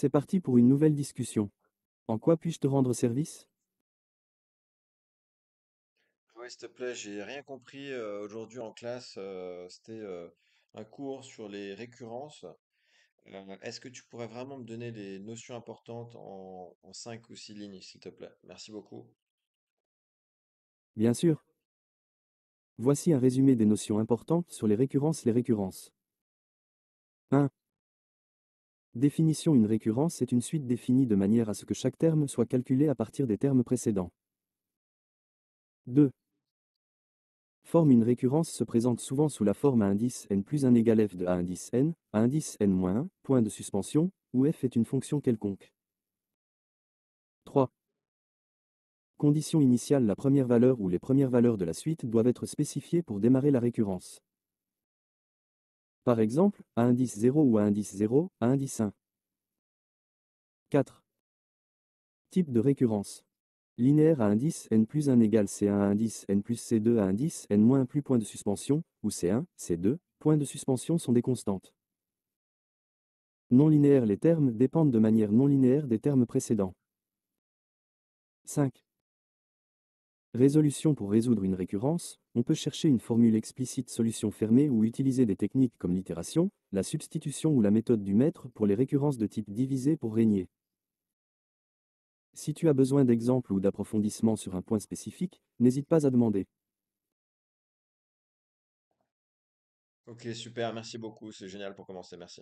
C'est parti pour une nouvelle discussion. En quoi puis-je te rendre service? Ouais, s'il te plaît, j'ai rien compris aujourd'hui en classe. C'était un cours sur les récurrences. Est-ce que tu pourrais vraiment me donner des notions importantes en 5 ou 6 lignes, s'il te plaît? Merci beaucoup. Bien sûr. Voici un résumé des notions importantes sur les récurrences. Les récurrences. 1. Définition. Une récurrence est une suite définie de manière à ce que chaque terme soit calculé à partir des termes précédents. 2. Forme. Une récurrence se présente souvent sous la forme A indice n plus 1 égale f de A indice n, A indice n-1, point de suspension, où f est une fonction quelconque. 3. Condition initiale. La première valeur ou les premières valeurs de la suite doivent être spécifiées pour démarrer la récurrence. Par exemple, A indice 0 ou A indice 0, A indice 1. 4. Type de récurrence. Linéaire à indice n plus 1 égale C1 à indice n plus C2 à indice n moins plus point de suspension, où C1, C2, point de suspension sont des constantes. Non linéaire. Les termes dépendent de manière non linéaire des termes précédents. 5. Résolution. Pour résoudre une récurrence, on peut chercher une formule explicite solution fermée ou utiliser des techniques comme l'itération, la substitution ou la méthode du maître pour les récurrences de type divisé pour régner. Si tu as besoin d'exemples ou d'approfondissements sur un point spécifique, n'hésite pas à demander. Ok, super, merci beaucoup. C'est génial pour commencer, merci.